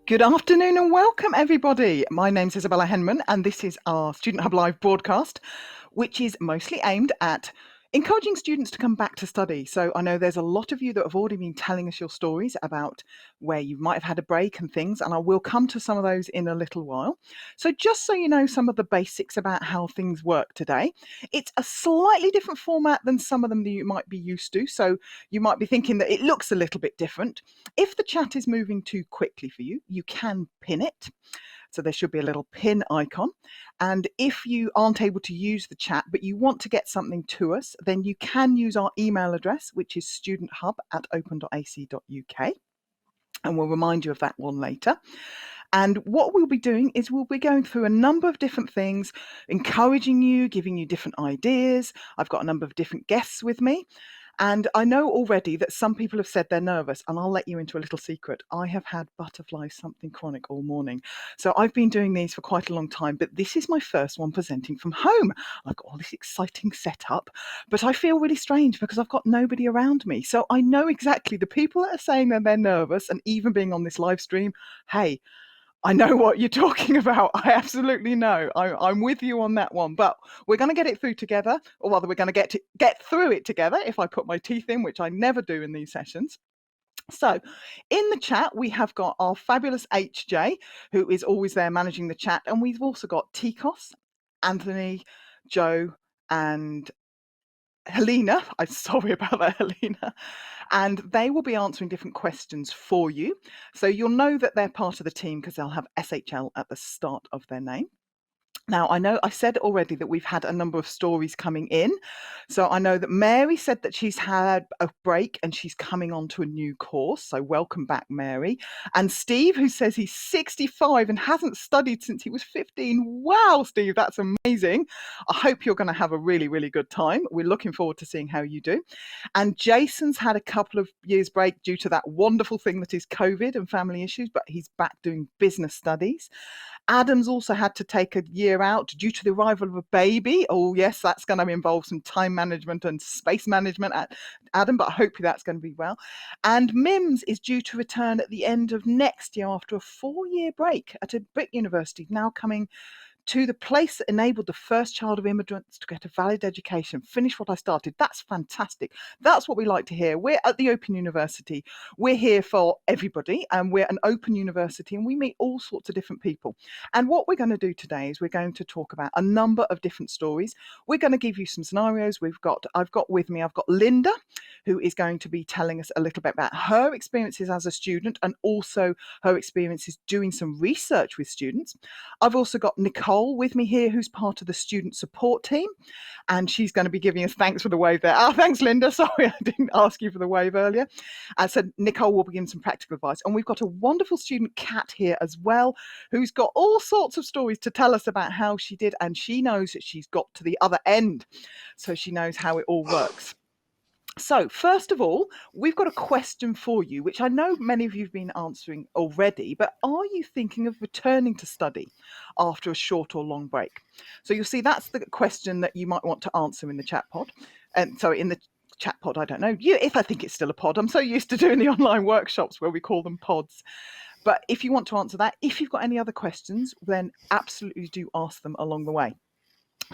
Good afternoon and welcome, everybody. My name's Isabella Henman, and this is our Student Hub Live broadcast, which is mostly aimed at encouraging students to come back to study. So I know there's a lot of you that have already been telling us your stories about where you might have had a break and things, and I will come to some of those in a little while. So just so you know some of the basics about how things work today, it's a slightly different format than some of them that you might be used to. So you might be thinking that it looks a little bit different. If the chat is moving too quickly for you, you can pin it. So there should be a little pin icon. And if you aren't able to use the chat, but you want to get something to us, then you can use our email address, which is studenthub@open.ac.uk. And we'll remind you of that one later. And what we'll be doing is we'll be going through a number of different things, encouraging you, giving you different ideas. I've got a number of different guests with me. And I know already that some people have said they're nervous, and I'll let you into a little secret. I have had butterfly something chronic all morning. So I've been doing these for quite a long time, but this is my first one presenting from home. I've got all this exciting setup, but I feel really strange because I've got nobody around me. So I know exactly the people that are saying that they're nervous and even being on this live stream. Hey, I know what you're talking about. I absolutely know. I'm with you on that one. But we're going to get it through together, or rather, we're going to get through it together if I put my teeth in, which I never do in these sessions. So in the chat, we have got our fabulous HJ, who is always there managing the chat. And we've also got Tikos, Anthony, Joe, and Helena. I'm sorry about that, Helena. And they will be answering different questions for you. So you'll know that they're part of the team because they'll have SHL at the start of their name. Now, I know I said already that we've had a number of stories coming in. So I know that Mary said that she's had a break and she's coming on to a new course. So welcome back, Mary. And Steve, who says he's 65 and hasn't studied since he was 15. Wow, Steve, that's amazing. I hope you're going to have a really, really good time. We're looking forward to seeing how you do. And Jason's had a couple of years break due to that wonderful thing that is COVID and family issues, but he's back doing business studies. Adam's also had to take a year out due to the arrival of a baby. Oh, yes, that's going to involve some time management and space management at Adam, but I hope that's going to be well. And Mims is due to return at the end of next year after a 4-year break at a Brit University, now coming to the place that enabled the first child of immigrants to get a valid education, finish what I started. That's fantastic. That's what we like to hear. We're at the Open University. We're here for everybody, and we're an open university, and we meet all sorts of different people. And what we're going to do today is we're going to talk about a number of different stories. We're going to give you some scenarios. I've got with me, I've got Linda, who is going to be telling us a little bit about her experiences as a student and also her experiences doing some research with students. I've also got Nicole with me here, who's part of the student support team, and she's going to be giving us thanks for the wave there. Oh, thanks, Linda. Sorry, I didn't ask you for the wave earlier. So Nicole will be giving some practical advice, and we've got a wonderful student, Kat, here as well, who's got all sorts of stories to tell us about how she did, and she knows that she's got to the other end, so she knows how it all works. So, first of all, we've got a question for you, which I know many of you have been answering already, but are you thinking of returning to study after a short or long break? So, you'll see that's the question that you might want to answer in the chat pod. And so, in the chat pod, I don't know if I think it's still a pod. I'm so used to doing the online workshops where we call them pods. But if you want to answer that, if you've got any other questions, then absolutely do ask them along the way.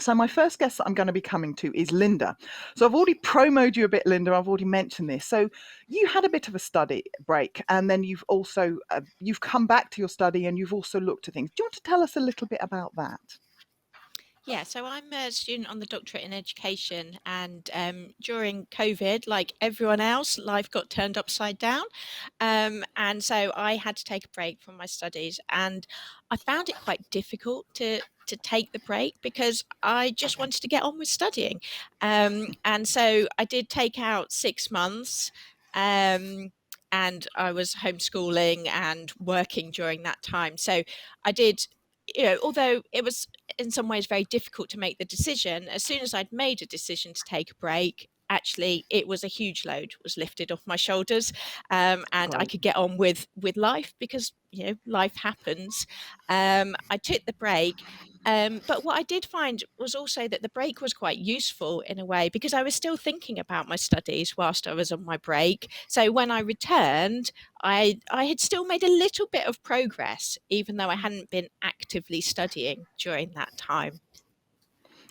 So my first guest that I'm going to be coming to is Linda. So I've already promoted you a bit, Linda. I've already mentioned this. So you had a bit of a study break, and then you've also you've come back to your study, and you've also looked at things. Do you want to tell us a little bit about that? Yeah, so I'm a student on the doctorate in education, and during COVID, like everyone else, life got turned upside down. And so I had to take a break from my studies, and I found it quite difficult to take the break because I just wanted to get on with studying. And so I did take out 6 months. And I was homeschooling and working during that time. So I did, although it was in some ways very difficult to make the decision, as soon as I'd made a decision to take a break, actually it was a huge load was lifted off my shoulders, and I Great. could get on with life because life happens. I took the break. But what I did find was also that the break was quite useful in a way because I was still thinking about my studies whilst I was on my break. So when I returned, I had still made a little bit of progress, even though I hadn't been actively studying during that time.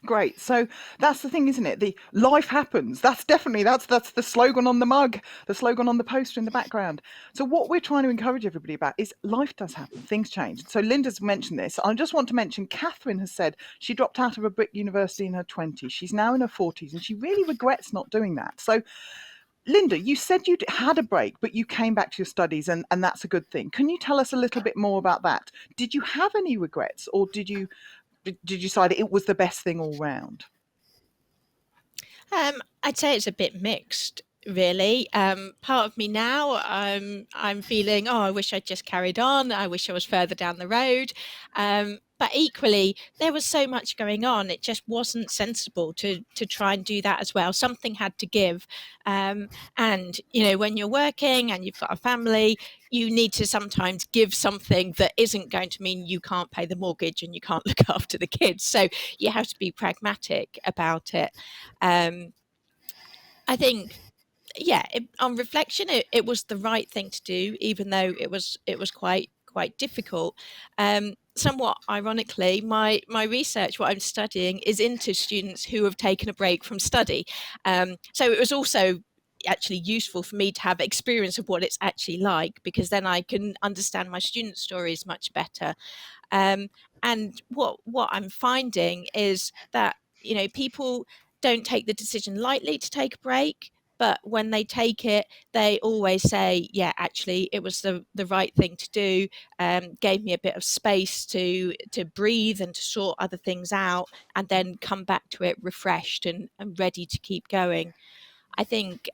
Great. So that's the thing, isn't it? The life happens. That's definitely that's the slogan on the mug, the slogan on the poster in the background. So what we're trying to encourage everybody about is life does happen. Things change. So Linda's mentioned this. I just want to mention Catherine has said she dropped out of a brick university in her 20s. She's now in her 40s and she really regrets not doing that. So Linda, you said you had a break, but you came back to your studies, and that's a good thing. Can you tell us a little bit more about that? Did you have any regrets, or did you decide it was the best thing all round? I'd say it's a bit mixed, really. Part of me now, I'm feeling, oh, I wish I'd just carried on. I wish I was further down the road. But equally, there was so much going on; it just wasn't sensible to try and do that as well. Something had to give, and when you're working and you've got a family, you need to sometimes give something that isn't going to mean you can't pay the mortgage and you can't look after the kids. So you have to be pragmatic about it. Um, I think, yeah, on reflection, it was the right thing to do, even though it was quite difficult. Somewhat ironically, my research, what I'm studying, is into students who have taken a break from study. So it was also actually useful for me to have experience of what it's actually like, because then I can understand my student stories much better. Um, and what I'm finding is that people don't take the decision lightly to take a break, but when they take it, they always say, "Yeah, actually, it was the right thing to do. Gave me a bit of space to breathe and to sort other things out, and then come back to it refreshed and ready to keep going." I think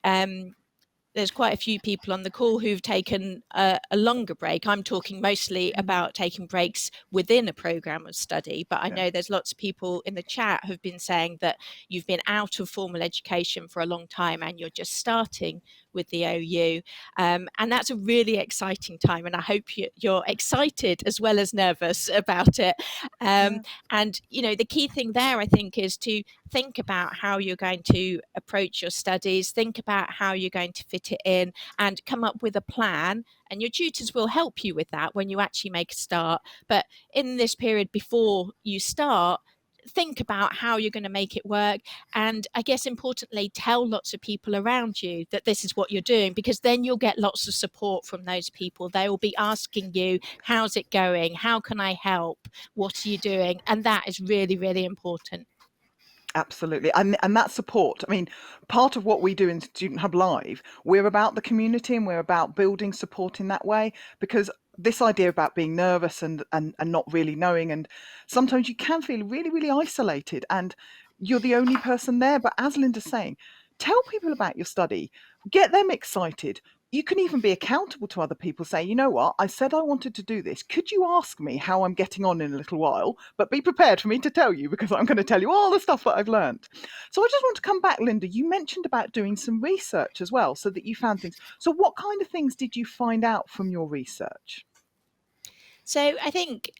there's quite a few people on the call who've taken a longer break. I'm talking mostly Mm, about taking breaks within a program of study, but I yeah. know there's lots of people in the chat who've been saying that you've been out of formal education for a long time and you're just starting with the OU. And that's a really exciting time. And I hope you're excited as well as nervous about it. Yeah. And, the key thing there, I think, is to think about how you're going to approach your studies, think about how you're going to fit it in, and come up with a plan. And your tutors will help you with that when you actually make a start. But in this period before you start, think about how you're going to make it work. And I guess importantly, tell lots of people around you that this is what you're doing, because then you'll get lots of support from those people. They will be asking you, how's it going? How can I help? What are you doing? And that is really, really important. Absolutely. And that support. I mean, part of what we do in Student Hub Live, we're about the community and we're about building support in that way, because this idea about being nervous and not really knowing, and sometimes you can feel really, really isolated and you're the only person there. But as Linda's saying, tell people about your study, get them excited. You can even be accountable to other people. Say, you know what, I said I wanted to do this. Could you ask me how I'm getting on in a little while? But be prepared for me to tell you, because I'm going to tell you all the stuff that I've learned. So I just want to come back, Linda. You mentioned about doing some research as well, so that you found things. So what kind of things did you find out from your research? So I think,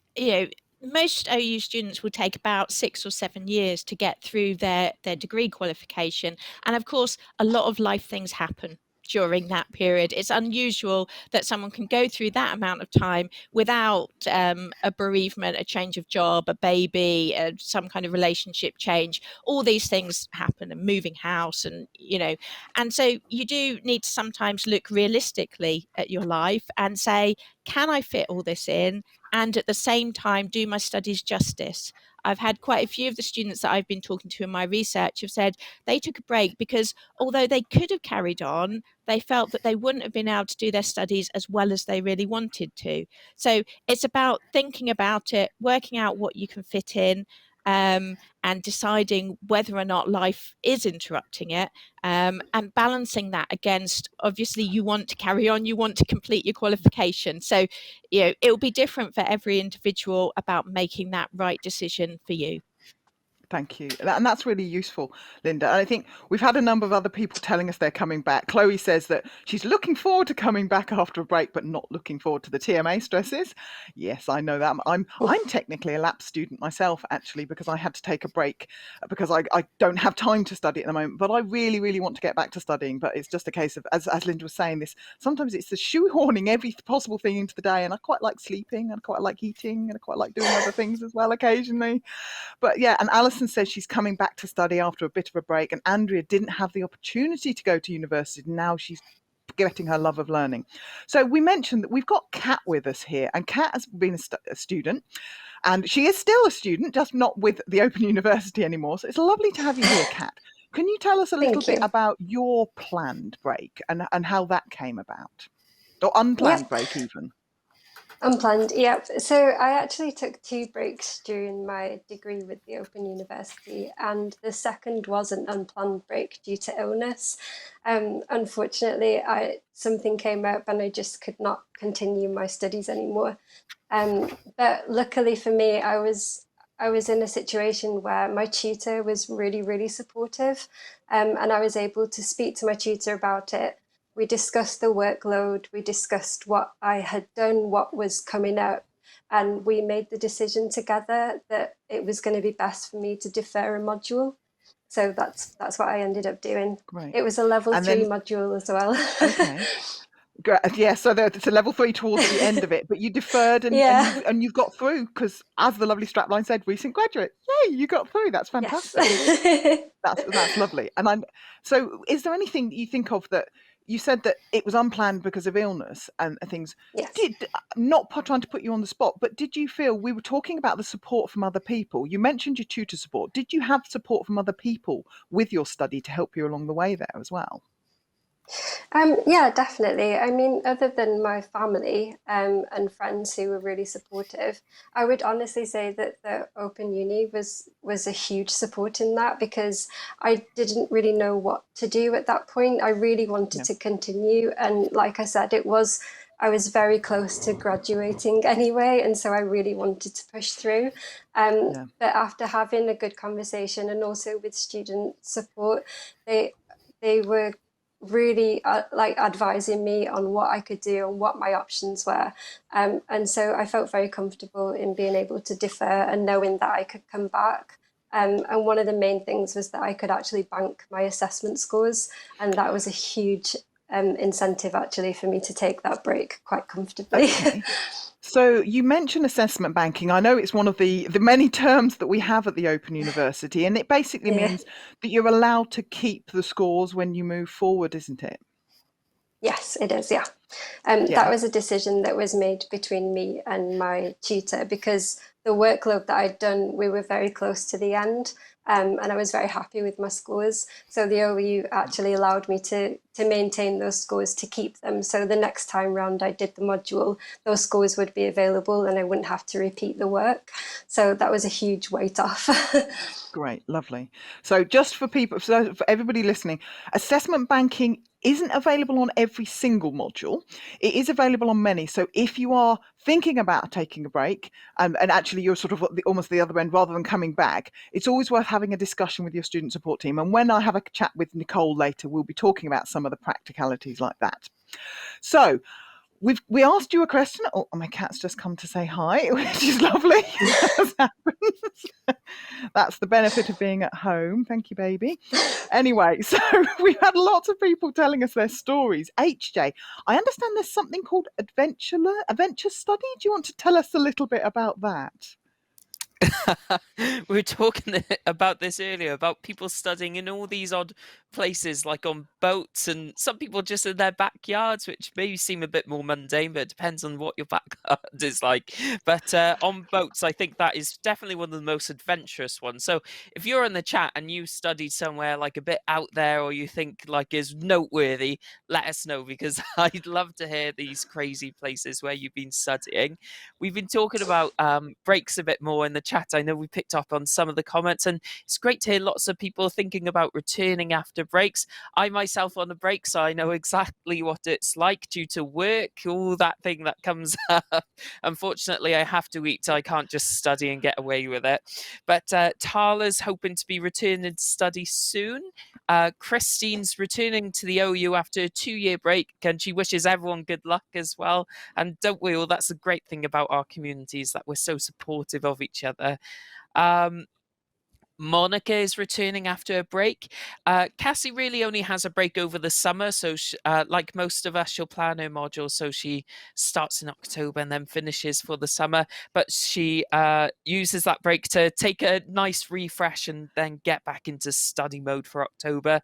most OU students will take about 6 or 7 years to get through their degree qualification. And of course, a lot of life things happen during that period. It's unusual that someone can go through that amount of time without a bereavement, a change of job, a baby, some kind of relationship change. All these things happen, and moving house, and so you do need to sometimes look realistically at your life and say, can I fit all this in? And at the same time, do my studies justice. I've had quite a few of the students that I've been talking to in my research have said they took a break because although they could have carried on, they felt that they wouldn't have been able to do their studies as well as they really wanted to. So it's about thinking about it, working out what you can fit in, and deciding whether or not life is interrupting it, and balancing that against, obviously, you want to carry on, you want to complete your qualification. So, it will be different for every individual about making that right decision for you. Thank you. And that's really useful, Linda. And I think we've had a number of other people telling us they're coming back. Chloe says that she's looking forward to coming back after a break, but not looking forward to the TMA stresses. Yes, I know that. I'm technically a lab student myself, actually, because I had to take a break because I don't have time to study at the moment. But I really, really want to get back to studying. But it's just a case of, as Linda was saying, this sometimes it's the shoehorning every possible thing into the day. And I quite like sleeping, and I quite like eating, and I quite like doing other things as well occasionally. But yeah, and Alison says she's coming back to study after a bit of a break, and Andrea didn't have the opportunity to go to university. Now she's getting her love of learning. So we mentioned that we've got Kat with us here, and Kat has been a student, and she is still a student, just not with the Open University anymore. So it's lovely to have you here, Kat. Can you tell us a little Thank bit you. about your planned break and how that came about? Or unplanned Yep, break, even? unplanned. Yep. So I actually took 2 breaks during my degree with the Open University, and the second was an unplanned break due to illness. Unfortunately, something came up and I just could not continue my studies anymore. But luckily for me, I was in a situation where my tutor was really, really supportive, and I was able to speak to my tutor about it. We discussed the workload, we discussed what I had done, what was coming up, and we made the decision together that it was going to be best for me to defer a module. So that's what I ended up doing. Great. It was a level And 3 then, module as well. okay. Yeah, so it's a level 3 towards the end of it, but you deferred Yeah. and you got through because, as the lovely strapline said, recent graduate. Yay, you got through. That's Yes. fantastic. That's lovely. And so. Is there anything that you think of that you said that it was unplanned because of illness and things? Yes. Did not trying to put you on the spot, but did you feel we were talking about the support from other people? You mentioned your tutor support. Did you have support from other people with your study to help you along the way there as well? Yeah, definitely. I mean, other than my family and friends who were really supportive, I would honestly say that the Open Uni was a huge support in that because I didn't really know what to do at that point. I really wanted Yeah, to continue, and like I said, I was very close to graduating anyway, and so I really wanted to push through. yeah. But after having a good conversation and also with student support, they they were really like advising me on what I could do and what my options were. And so I felt very comfortable in being able to defer and knowing that I could come back. And one of the main things was that I could actually bank my assessment scores, and that was a huge incentive actually for me to take that break quite comfortably. Okay. So you mentioned assessment banking. I know it's one of the many terms that we have at the Open University, and it basically Yeah. means that you're allowed to keep the scores when you move forward, isn't it? Yes, it is. Yeah. That Yeah. was a decision that was made between me and my tutor because the workload that I'd done, we were very close to the end, and I was very happy with my scores. So the OU actually allowed me to maintain those scores to keep them. So the next time round I did the module, those scores would be available and I wouldn't have to repeat the work. So that was a huge weight off. Great, lovely. So just for people, so for everybody listening, assessment banking isn't available on every single module. It is available on many. So if you are thinking about taking a break and actually you're sort of at almost the other end rather than coming back, it's always worth having a discussion with your student support team. And when I have a chat with Nicole later, we'll be talking about some of the practicalities like that. So we asked you a question. Oh, my cat's just come to say hi, which is lovely. As happens. That's the benefit of being at home. Thank you, baby. Anyway, so we've had lots of people telling us their stories. HJ, I understand there's something called adventure study. Do you want to tell us a little bit about that? We were talking about this earlier about people studying in all these odd places, like on boats, and some people just in their backyards, which maybe seem a bit more mundane, but it depends on what your backyard is like. But on boats, I think that is definitely one of the most adventurous ones. So if you're in the chat and you studied somewhere like a bit out there, or you think like is noteworthy, let us know because I'd love to hear these crazy places where you've been studying. We've been talking about breaks a bit more in the chat. I know we picked up on some of the comments, and it's great to hear lots of people thinking about returning after after breaks. I myself on a break, so I know exactly what it's like due to work, all that thing that comes up. Unfortunately, I have to eat, so I can't just study and get away with it. But Tala's hoping to be returning to study soon. Christine's returning to the OU after a 2-year break, and she wishes everyone good luck as well. And don't we all? That's the great thing about our communities, that we're so supportive of each other. Monica is returning after a break. Cassie really only has a break over the summer, so like most of us, she'll plan her modules, so she starts in October and then finishes for the summer, but she uses that break to take a nice refresh and then get back into study mode for October.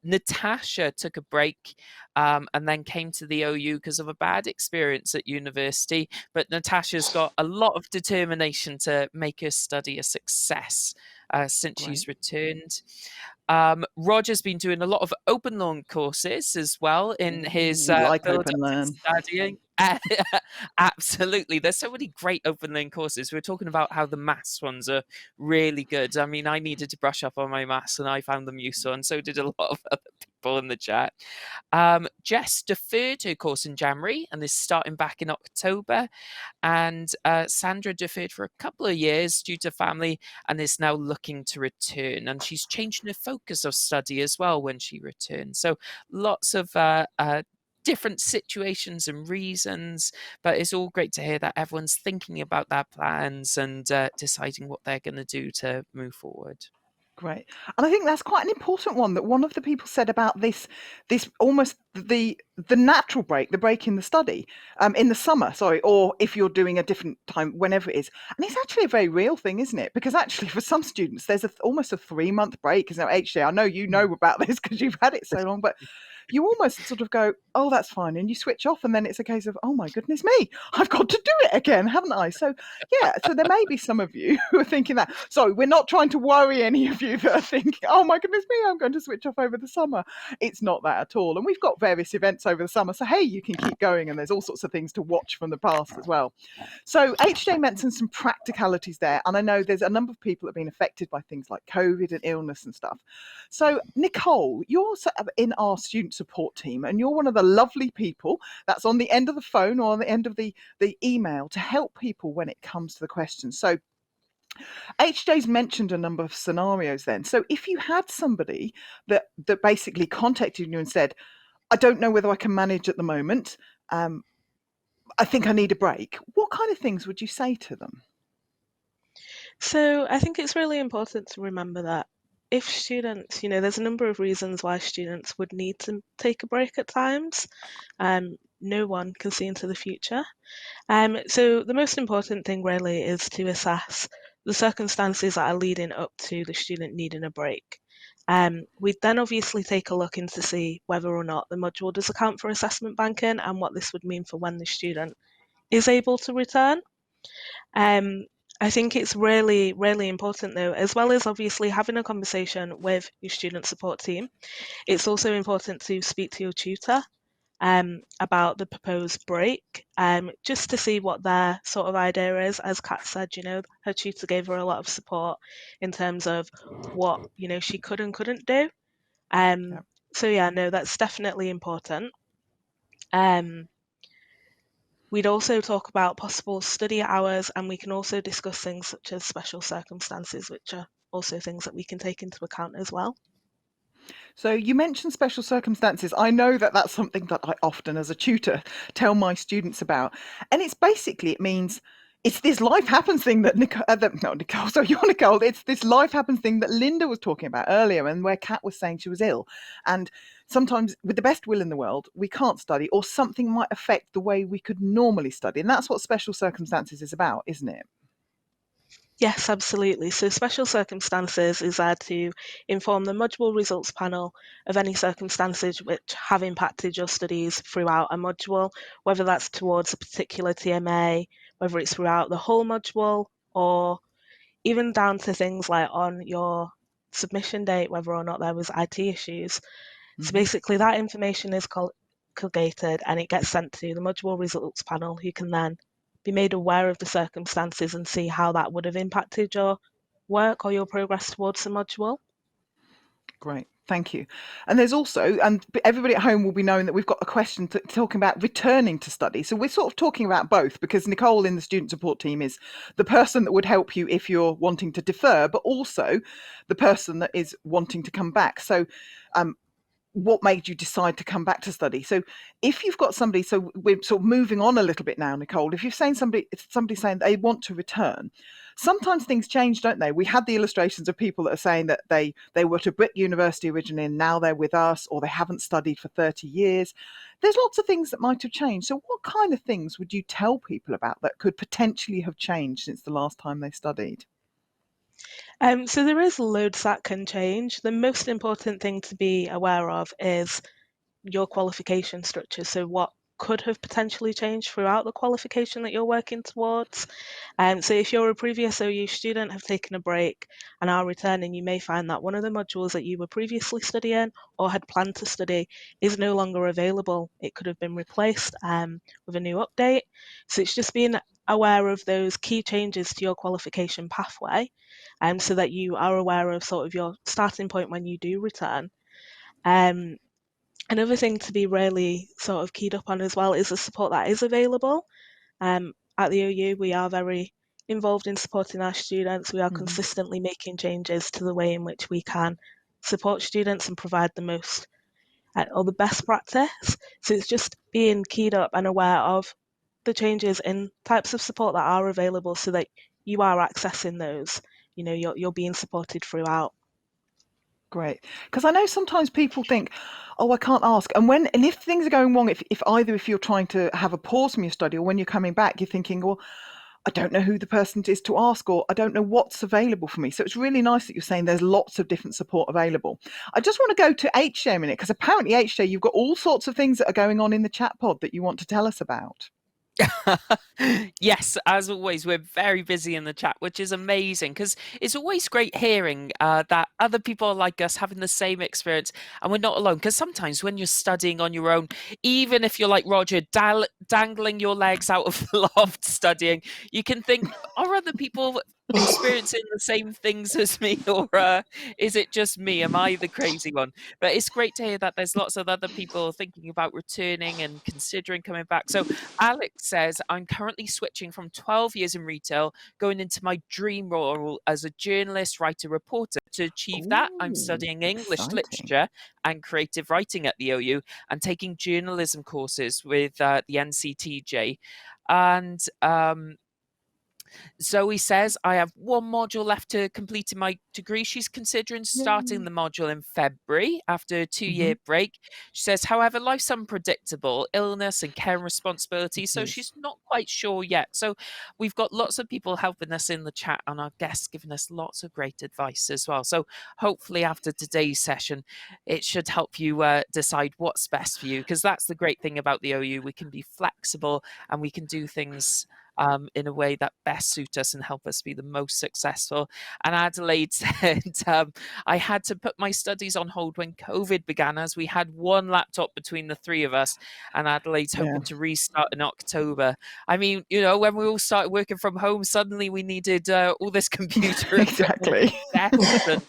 Natasha took a break and then came to the OU because of a bad experience at university, but Natasha's got a lot of determination to make her study a success since she's returned. Roger's been doing a lot of open learn courses as well in his like build open up to learn. studying. Absolutely. There's so many great open learn courses. We're talking about how the maths ones are really good. I mean, I needed to brush up on my maths and I found them useful, and so did a lot of other people in the chat. Jess deferred her course in January and is starting back in October. And Sandra deferred for a couple of years due to family and is now looking to return. And she's changing her focus of study as well when she returns. So lots of different situations and reasons, but it's all great to hear that everyone's thinking about their plans and deciding what they're going to do to move forward. Great. And I think that's quite an important one, that one of the people said about this almost the natural break, the break in the study, in the summer, sorry, or if you're doing a different time, whenever it is. And it's actually a very real thing, isn't it? Because actually for some students, there's almost a 3-month break. Isn't it? HJ, I know you know about this because you've had it so long, but you almost sort of go, oh, that's fine. And you switch off, and then it's a case of, oh my goodness me, I've got to do it again, haven't I? So yeah, so there may be some of you who are thinking that. Sorry, we're not trying to worry any of you that are thinking, oh my goodness me, I'm going to switch off over the summer. It's not that at all. And we've got various events over the summer. So hey, you can keep going, and there's all sorts of things to watch from the past as well. So HJ mentioned some practicalities there. And I know there's a number of people that have been affected by things like COVID and illness and stuff. So Nicole, you're in our student support team, and you're one of the lovely people that's on the end of the phone or on the end of the email to help people when it comes to the questions. So HJ's mentioned a number of scenarios then. So if you had somebody that basically contacted you and said, I don't know whether I can manage at the moment, I think I need a break, what kind of things would you say to them? So I think it's really important to remember that if students, there's a number of reasons why students would need to take a break at times. No one can see into the future. So the most important thing really is to assess the circumstances that are leading up to the student needing a break. We'd then obviously take a look in to see whether or not the module does account for assessment banking and what this would mean for when the student is able to return. I think it's really, really important though, as well as obviously having a conversation with your student support team, it's also important to speak to your tutor about the proposed break, just to see what their sort of idea is. As Kat said, her tutor gave her a lot of support in terms of what, she could and couldn't do. So yeah, no, that's definitely important. We'd also talk about possible study hours, and we can also discuss things such as special circumstances, which are also things that we can take into account as well. So you mentioned special circumstances. I know that that's something that I often, as a tutor, tell my students about. And it's basically, it means it's this life happens thing that Nicole, sorry, you're Nicole. It's this life happens thing that Linda was talking about earlier, and where Kat was saying she was ill. And sometimes, with the best will in the world, we can't study, or something might affect the way we could normally study. And that's what special circumstances is about, isn't it? Yes, absolutely. So special circumstances is there to inform the module results panel of any circumstances which have impacted your studies throughout a module, whether that's towards a particular TMA, whether it's throughout the whole module, or even down to things like on your submission date, whether or not there was IT issues. So basically that information is colligated and it gets sent to the module results panel, who can then be made aware of the circumstances and see how that would have impacted your work or your progress towards the module. Great. Thank you. And there's also, and everybody at home will be knowing that we've got a question talking about returning to study. So we're sort of talking about both, because Nicole in the student support team is the person that would help you if you're wanting to defer, but also the person that is wanting to come back. So what made you decide to come back to study? So if you've got somebody, so we're sort of moving on a little bit now, Nicole, if you're saying somebody saying they want to return, sometimes things change, don't they? We had the illustrations of people that are saying that they were at a Brit university originally and now they're with us, or they haven't studied for 30 years. There's lots of things that might have changed. So what kind of things would you tell people about that could potentially have changed since the last time they studied? So there is loads that can change. The most important thing to be aware of is your qualification structure. So what could have potentially changed throughout the qualification that you're working towards. So if you're a previous OU student, have taken a break and are returning, you may find that one of the modules that you were previously studying or had planned to study is no longer available. It could have been replaced with a new update. So it's just being aware of those key changes to your qualification pathway, so that you are aware of sort of your starting point when you do return. Another thing to be really sort of keyed up on as well is the support that is available. At the OU, we are very involved in supporting our students. We are consistently making changes to the way in which we can support students and provide the most or the best practice. So it's just being keyed up and aware of the changes in types of support that are available so that you are accessing those. You know, you're being supported throughout. Great. Because I know sometimes people think, oh, I can't ask. And if things are going wrong, if you're trying to have a pause from your study or when you're coming back, you're thinking, well, I don't know who the person is to ask, or I don't know what's available for me. So it's really nice that you're saying there's lots of different support available. I just want to go to HJ a minute, because apparently, HJ, you've got all sorts of things that are going on in the chat pod that you want to tell us about. Yes, as always, we're very busy in the chat, which is amazing, because it's always great hearing that other people are like us, having the same experience, and we're not alone. Because sometimes when you're studying on your own, even if you're like Roger, dangling your legs out of the loft studying, you can think, are other people experiencing the same things as me, or is it just me? Am I the crazy one? But it's great to hear that there's lots of other people thinking about returning and considering coming back. So Alex says, I'm currently switching from 12 years in retail, going into my dream role as a journalist, writer, reporter. To achieve that, I'm studying English literature and creative writing at the OU and taking journalism courses with the NCTJ. And Zoe says, I have one module left to complete in my degree. She's considering starting the module in February after a 2-year break. She says, however, life's unpredictable, illness and care and responsibility, so she's not quite sure yet. So we've got lots of people helping us in the chat and our guests giving us lots of great advice as well. So hopefully after today's session, it should help you decide what's best for you, because that's the great thing about the OU. We can be flexible and we can do things in a way that best suit us and help us be the most successful. And Adelaide said, I had to put my studies on hold when COVID began, as we had one laptop between the three of us, and Adelaide's hoping to restart in October. I mean, you know, when we all started working from home, suddenly we needed all this computer Exactly. equipment and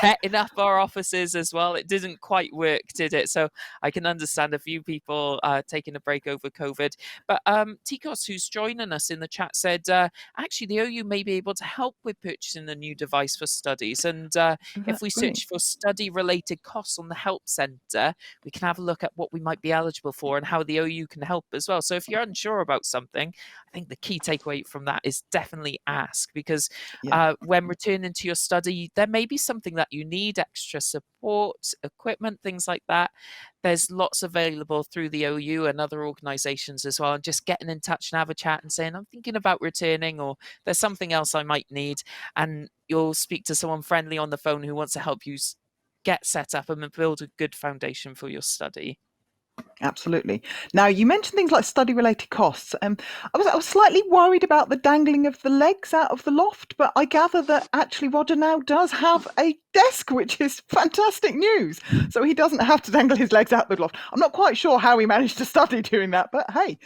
setting up our offices as well. It didn't quite work, did it? So I can understand a few people taking a break over COVID. But Tikos, who's joining us in the chat, said, actually, the OU may be able to help with purchasing a new device for studies. And if we search for study-related costs on the Help Centre, we can have a look at what we might be eligible for and how the OU can help as well. So if you're unsure about something, I think the key takeaway from that is definitely ask, because when returning to your study, there may be something that you need, extra support, equipment, things like that. There's lots available through the OU and other organisations as well. And just getting in touch and have a chat and saying, I'm thinking about returning, or there's something else I might need. And you'll speak to someone friendly on the phone who wants to help you get set up and build a good foundation for your study. Absolutely. Now, you mentioned things like study-related costs. I was slightly worried about the dangling of the legs out of the loft, but I gather that actually Roger now does have a desk, which is fantastic news. So he doesn't have to dangle his legs out the loft. I'm not quite sure how he managed to study doing that, but hey,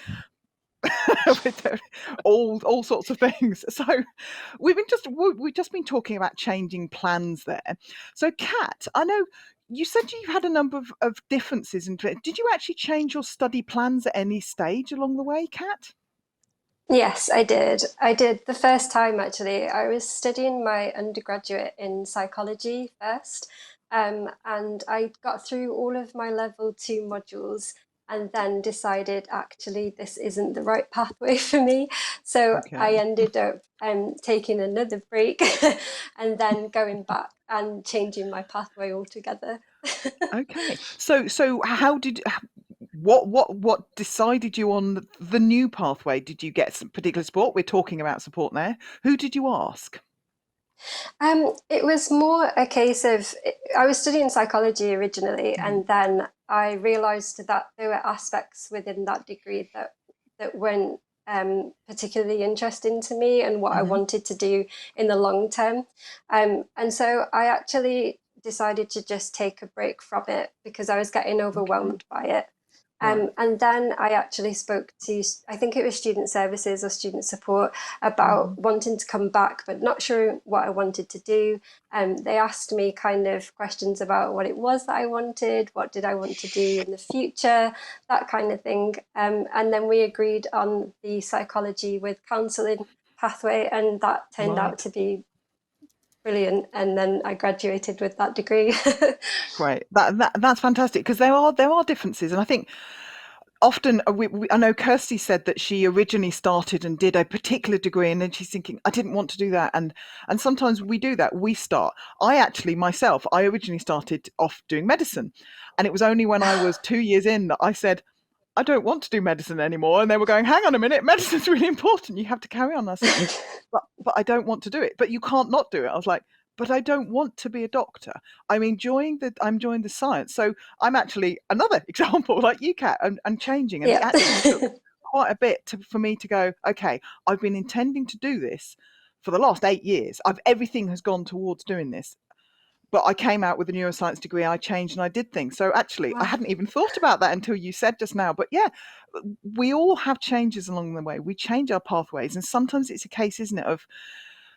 all sorts of things. So we've just been talking about changing plans there. So Kat, I know you said you had a number of differences. Did you actually change your study plans at any stage along the way, Kat? Yes, I did. I did the first time actually. I was studying my undergraduate in psychology first, and I got through all of my level 2 modules and then decided actually this isn't the right pathway for me. So I Okay. ended up taking another break and then going back and changing my pathway altogether. Okay. So how did what decided you on the new pathway? Did you get some particular support? We're talking about support there. Who did you ask? It was more a case of I was studying psychology originally, and then I realised that there were aspects within that degree that weren't particularly interesting to me and what I Mm-hmm. wanted to do in the long term. And so I actually decided to just take a break from it because I was getting Okay. overwhelmed by it. Right. And then I actually spoke to, I think it was student services or student support, Mm-hmm. about wanting to come back, but not sure what I wanted to do. They asked me kind of questions about what it was that I wanted, what did I want to do in the future, that kind of thing. And then we agreed on the psychology with counselling pathway, and that turned out Right. to be brilliant. And then I graduated with that degree. Great. That's fantastic because there are differences, and I think often I know Kirsty said that she originally started and did a particular degree, and then she's thinking, I didn't want to do that, and sometimes we do that. We start. I actually myself, I originally started off doing medicine, and it was only when I was 2 years in that I said, I don't want to do medicine anymore. And they were going, hang on a minute, medicine's really important. You have to carry on. I said, but I don't want to do it. But you can't not do it. I was like, but I don't want to be a doctor. I'm enjoying the science. So I'm actually another example like you, Kat, and changing. And it Yeah. actually took quite a bit for me to go, okay, I've been intending to do this for the last 8 years. Everything has gone towards doing this. But I came out with a neuroscience degree, I changed and I did things. So actually, I Wow. hadn't even thought about that until you said just now. But yeah, we all have changes along the way. We change our pathways. And sometimes it's a case, isn't it, of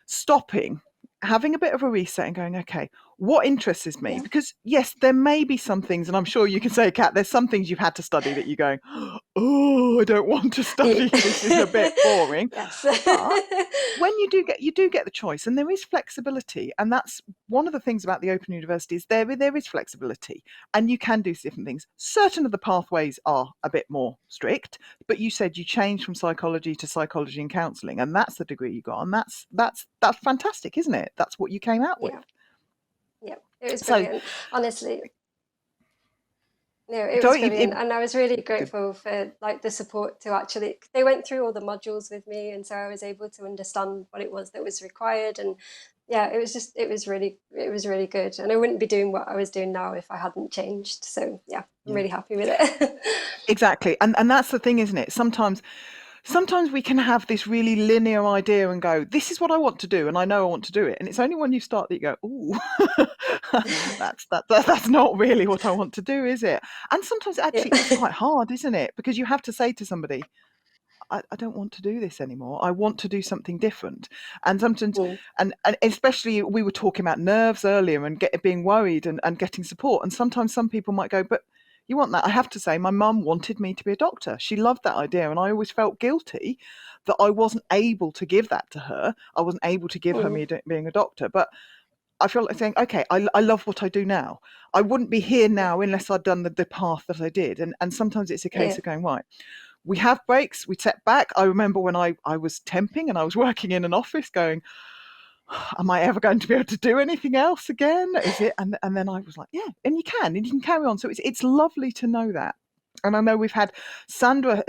stopping, having a bit of a reset and going, okay, what interests me? Yeah. Because yes, there may be some things, and I'm sure you can say, Kat, there's some things you've had to study that you're going, oh, I don't want to study. This is a bit boring. Yes. But when you do get the choice, and there is flexibility, and that's one of the things about the open university is there is flexibility, and you can do different things. Certain of the pathways are a bit more strict, but you said you changed from psychology to psychology and counselling, and that's the degree you got, and that's fantastic, isn't it? That's what you came out with. Yeah. Yeah. It was So brilliant. Honestly, no, it was so brilliant, and I was really grateful for like the support to actually. They went through all the modules with me, and so I was able to understand what it was that was required. And yeah, it was really good. And I wouldn't be doing what I was doing now if I hadn't changed. So yeah, I'm yeah, really happy with it. exactly, and that's the thing, isn't it? Sometimes we can have this really linear idea and go, this is what I want to do, and I know I want to do it. And it's only when you start that you go, ooh, that's not really what I want to do, is it? And sometimes actually it's Yeah. quite hard, isn't it? Because you have to say to somebody, I don't want to do this anymore. I want to do something different. And sometimes, Mm. and especially we were talking about nerves earlier and being worried and getting support. And sometimes some people might go, but you want that? I have to say, my mum wanted me to be a doctor. She loved that idea. And I always felt guilty that I wasn't able to give that to her. I wasn't able to give her Mm. me being a doctor. But I feel like saying, okay, I love what I do now. I wouldn't be here Yeah. now unless I'd done the path that I did. And sometimes it's a case Yeah. of going, right, we have breaks, we step back. I remember when I was temping and I was working in an office going, am I ever going to be able to do anything else again? Is it? And then I was like, yeah, and you can carry on. So it's lovely to know that. And I know we've had Sasha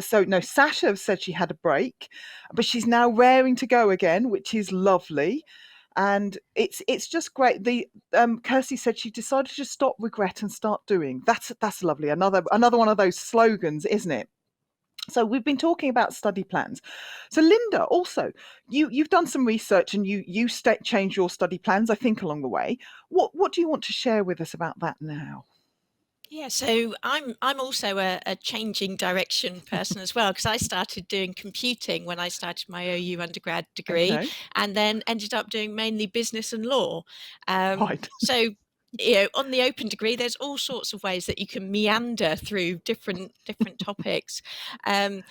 said she had a break, but she's now raring to go again, which is lovely. And it's just great. The Kirsty said she decided to just stop regret and start doing. That's lovely. Another one of those slogans, isn't it? So we've been talking about study plans. So Linda, also, you've done some research and you changed your study plans, I think, along the way. What do you want to share with us about that now? Yeah, so I'm also a changing direction person as well, because I started doing computing when I started my OU undergrad degree, Okay, and then ended up doing mainly business and law. right. So on the open degree, there's all sorts of ways that you can meander through different topics, and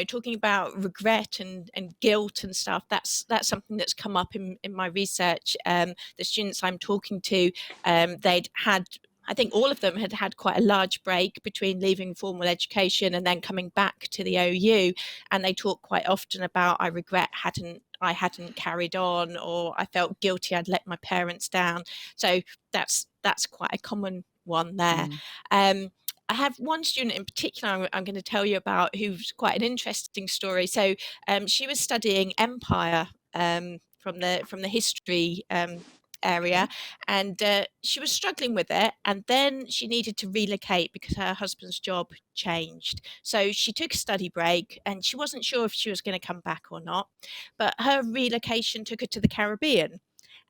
talking about regret and guilt and stuff. That's something that's come up in my research. The students I'm talking to, they'd had. I think all of them had had quite a large break between leaving formal education and then coming back to the OU, and they talk quite often about, I regret I hadn't carried on, or I felt guilty I'd let my parents down. So that's quite a common one there. I have one student in particular I'm going to tell you about, who's quite an interesting story. So she was studying empire from the history area, and she was struggling with it, and then she needed to relocate because her husband's job changed. So she took a study break, and she wasn't sure if she was going to come back or not, but her relocation took her to the Caribbean.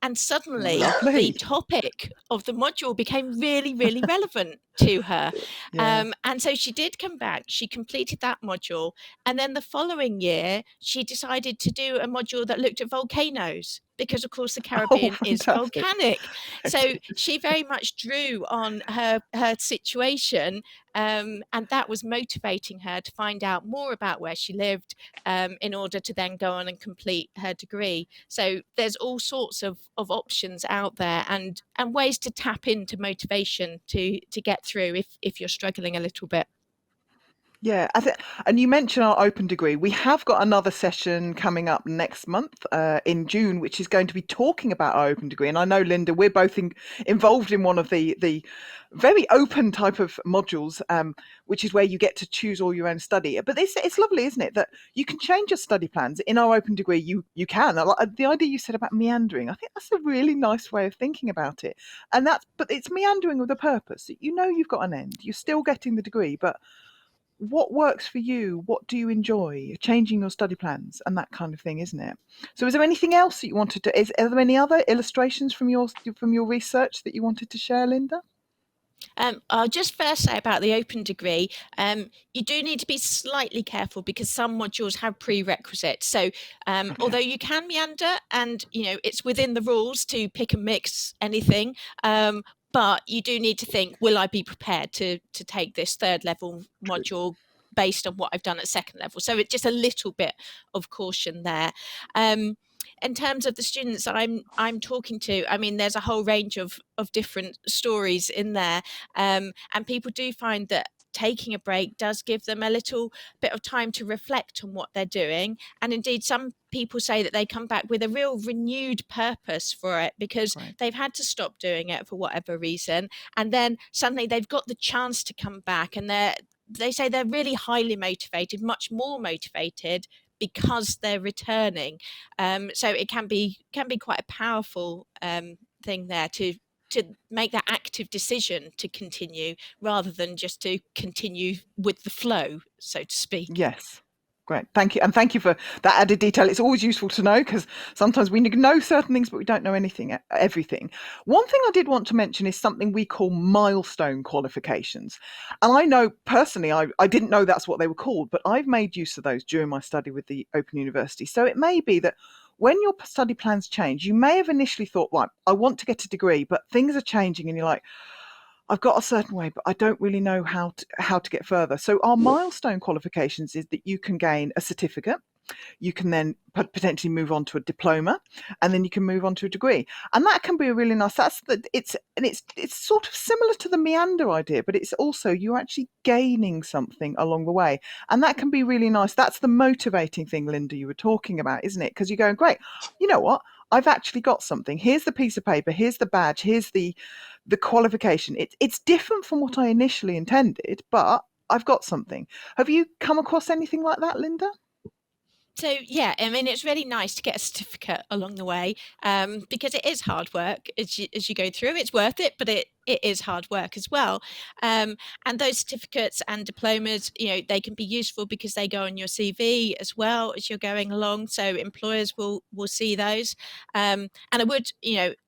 And suddenly Lovely. the topic of the module became really, really relevant to her. Yeah. And so she did come back, she completed that module. And then the following year, she decided to do a module that looked at volcanoes, because of course the Caribbean is fantastic. volcanic. So she very much drew on her situation, and that was motivating her to find out more about where she lived, in order to then go on and complete her degree. So there's all sorts of options out there, and ways to tap into motivation to get through if you're struggling a little bit. Yeah, and you mentioned our open degree. We have got another session coming up next month in June, which is going to be talking about our open degree. And I know, Linda, we're both involved in one of the very open type of modules, which is where you get to choose all your own study. But it's lovely, isn't it, that you can change your study plans. In our open degree, you can. The idea you said about meandering, I think that's a really nice way of thinking about it. But it's meandering with a purpose. You know you've got an end. You're still getting the degree, but what works for you? What do you enjoy? Changing your study plans and that kind of thing, isn't it? So, is there anything else that you wanted to? Are there any other illustrations from your research that you wanted to share, Linda? I'll just first say about the open degree, you do need to be slightly careful because some modules have prerequisites. So although you can meander, and it's within the rules to pick and mix anything, but you do need to think, will I be prepared to take this third level module based on what I've done at second level? So it's just a little bit of caution there. In terms of the students I'm talking to, I mean, there's a whole range of different stories in there, and people do find that taking a break does give them a little bit of time to reflect on what they're doing. And indeed, some people say that they come back with a real renewed purpose for it, because they've had to stop doing it for whatever reason, and then suddenly they've got the chance to come back, and they say they're really highly motivated, much more motivated because they're returning. So it can be quite a powerful thing there to make that active decision to continue, rather than just to continue with the flow, so to speak. Yes. Great. Thank you. And thank you for that added detail. It's always useful to know, because sometimes we know certain things, but we don't know everything. One thing I did want to mention is something we call milestone qualifications. And I know personally, I didn't know that's what they were called, but I've made use of those during my study with the Open University. So it may be that when your study plans change, you may have initially thought, right, I want to get a degree, but things are changing and you're like, I've got a certain way, but I don't really know how to get further. So our milestone qualifications is that you can gain a certificate, you can then potentially move on to a diploma, and then you can move on to a degree. And that can be a really nice. It's sort of similar to the meander idea, but it's also you're actually gaining something along the way, and that can be really nice. That's the motivating thing, Linda, you were talking about, isn't it? Because you're going, great. You know what? I've actually got something. Here's the piece of paper. Here's the badge. Here's the qualification. It's different from what I initially intended, but I've got something. Have you come across anything like that, Linda? So yeah, I mean, it's really nice to get a certificate along the way, because it is hard work as you go through. It's worth it, but it is hard work as well. And those certificates and diplomas, they can be useful because they go on your CV as well as you're going along. So employers will see those. And I would,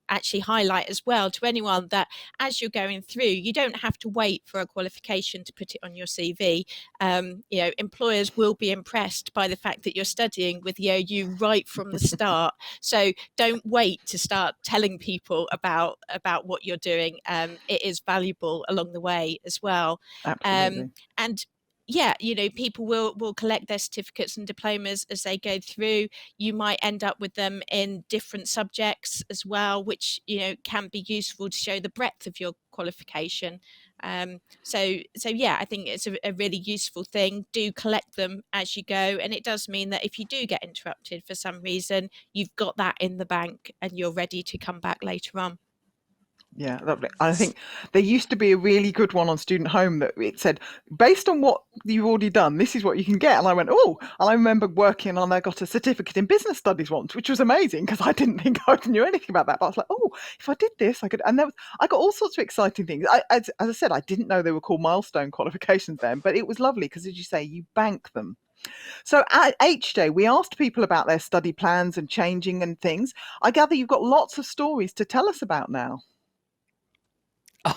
actually highlight as well to anyone that as you're going through, you don't have to wait for a qualification to put it on your CV. Employers will be impressed by the fact that you're studying with the OU right from the start. So don't wait to start telling people about what you're doing. It is valuable along the way as well. Absolutely. And people will collect their certificates and diplomas as they go through. You might end up with them in different subjects as well, which can be useful to show the breadth of your qualification. So I think it's a really useful thing. Do collect them as you go, and it does mean that if you do get interrupted for some reason, you've got that in the bank and you're ready to come back later on. Yeah, lovely. I think there used to be a really good one on Student Home that it said, based on what you've already done, this is what you can get. And I went, oh, and I remember working on, I got a certificate in business studies once, which was amazing because I didn't think I knew anything about that. But I was like, oh, if I did this, I could. And I got all sorts of exciting things. As I said, I didn't know they were called milestone qualifications then, but it was lovely because, as you say, you bank them. So at HJ, we asked people about their study plans and changing and things. I gather you've got lots of stories to tell us about now.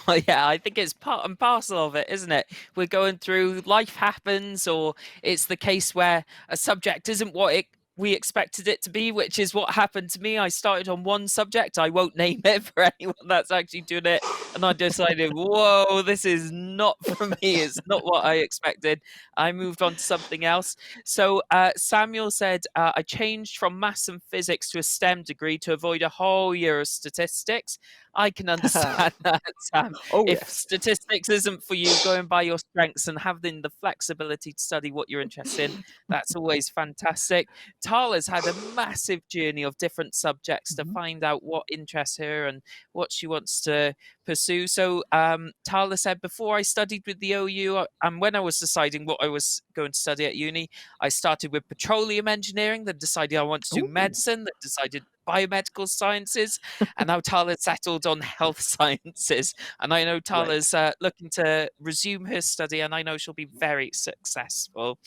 Oh yeah, I think it's part and parcel of it, isn't it? We're going through, life happens, or it's the case where a subject isn't what we expected it to be, which is what happened to me. I started on one subject. I won't name it for anyone that's actually doing it. And I decided, whoa, this is not for me. It's not what I expected. I moved on to something else. So Samuel said, I changed from maths and physics to a STEM degree to avoid a whole year of statistics. I can understand that, Sam. Oh, If yes. statistics isn't for you, going by your strengths and having the flexibility to study what you're interested in, that's always fantastic. Tala's had a massive journey of different subjects to find out what interests her and what she wants to pursue. So Tala said, before I studied with the OU, and when I was deciding what I was going to study at uni, I started with petroleum engineering, then decided I want to do Ooh. medicine, then decided biomedical sciences, and now Tala's settled on health sciences. And I know Tala's looking to resume her study, and I know she'll be very successful.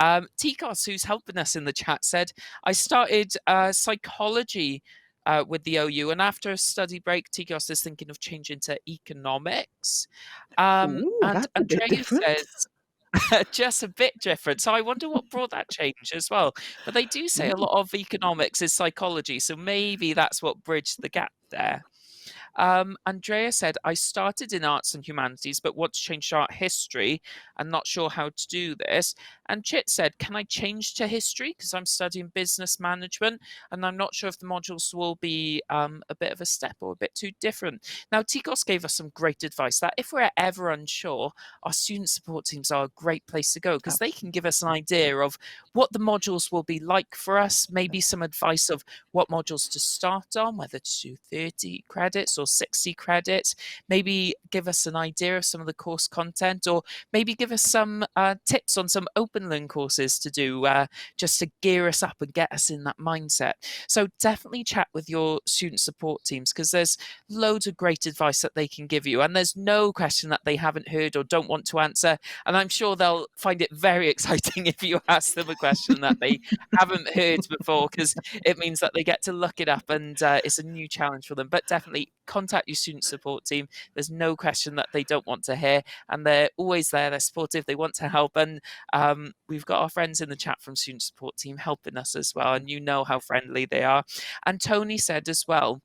Tikos, who's helping us in the chat, said, I started psychology with the OU, and after a study break, Tikos is thinking of changing to economics. And That's a bit Andrea different. says, just a bit different. So I wonder what brought that change as well. But they do say a lot of economics is psychology, so maybe that's what bridged the gap there. Andrea said, I started in arts and humanities, but want to change to art history and not sure how to do this. And Chit said, can I change to history? Because I'm studying business management and I'm not sure if the modules will be a bit of a step or a bit too different. Now, Tikos gave us some great advice that if we're ever unsure, our student support teams are a great place to go because they can give us an idea of what the modules will be like for us, maybe some advice of what modules to start on, whether to do 30 credits or 60 credits, maybe give us an idea of some of the course content, or maybe give us some tips on some open learn courses to do just to gear us up and get us in that mindset. So definitely chat with your student support teams because there's loads of great advice that they can give you, and there's no question that they haven't heard or don't want to answer, and I'm sure they'll find it very exciting if you ask them a question that they haven't heard before, because it means that they get to look it up, and it's a new challenge for them. But definitely contact your student support team. There's no question that they don't want to hear, and they're always there. They're supportive. They want to help, and we've got our friends in the chat from student support team helping us as well, and you know how friendly they are. And Tony said as well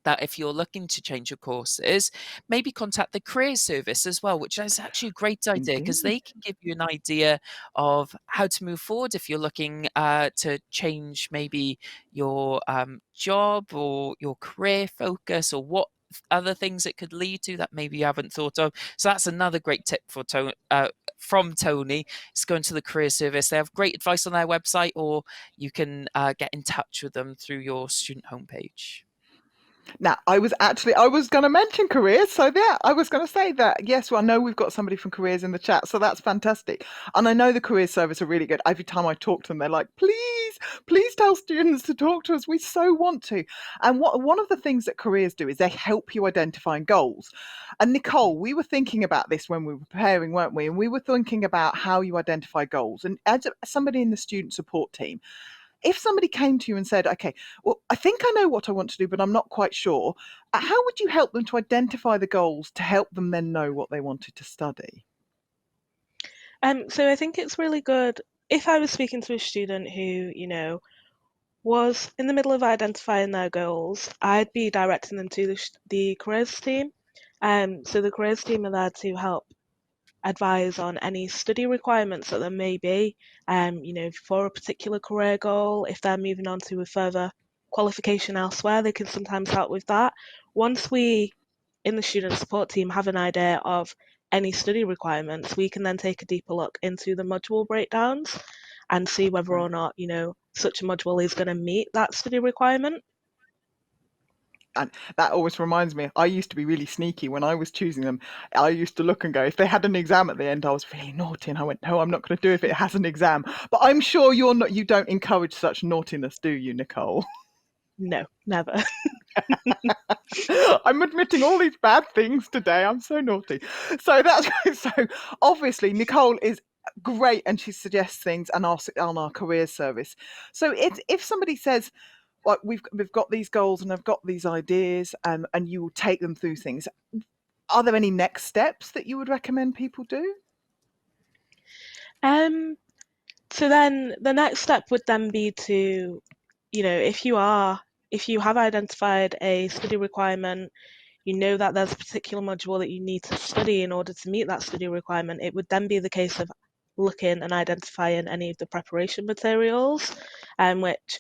that if you're looking to change your courses, maybe contact the careers service as well, which is actually a great idea because they can give you an idea of how to move forward if you're looking to change maybe your job or your career focus, or what other things it could lead to that maybe you haven't thought of. So that's another great tip for from Tony, is going to the career service. They have great advice on their website, or you can get in touch with them through your student homepage. Now, I was going to mention careers. So yeah, I was going to say that. Yes, well, I know we've got somebody from careers in the chat. So that's fantastic. And I know the careers service are really good. Every time I talk to them, they're like, please tell students to talk to us. We so want to. And one of the things that careers do is they help you identifying goals. And Nicole, we were thinking about this when we were preparing, weren't we? And we were thinking about how you identify goals. And as somebody in the student support team, if somebody came to you and said, okay, well, I think I know what I want to do, but I'm not quite sure, how would you help them to identify the goals to help them then know what they wanted to study? So I think it's really good if I was speaking to a student who, was in the middle of identifying their goals, I'd be directing them to the careers team. So the careers team are there to help advise on any study requirements that there may be, for a particular career goal. If they're moving on to a further qualification elsewhere, they can sometimes help with that. Once we, in the student support team, have an idea of any study requirements, we can then take a deeper look into the module breakdowns and see whether or not, such a module is going to meet that study requirement. And that always reminds me, I used to be really sneaky when I was choosing them. I used to look and go, if they had an exam at the end, I was really naughty, and I went, no, I'm not going to do it if it has an exam. But I'm sure you don't encourage such naughtiness, do you, Nicole? No, never. I'm admitting all these bad things today. I'm so naughty. So that's so obviously Nicole is great, and she suggests things and asks on our careers service. So if somebody says, like, we've got these goals and I've got these ideas, and you will take them through things, are there any next steps that you would recommend people do? So then the next step would then be to, if you have identified a study requirement, you know that there's a particular module that you need to study in order to meet that study requirement, it would then be the case of looking and identifying any of the preparation materials, which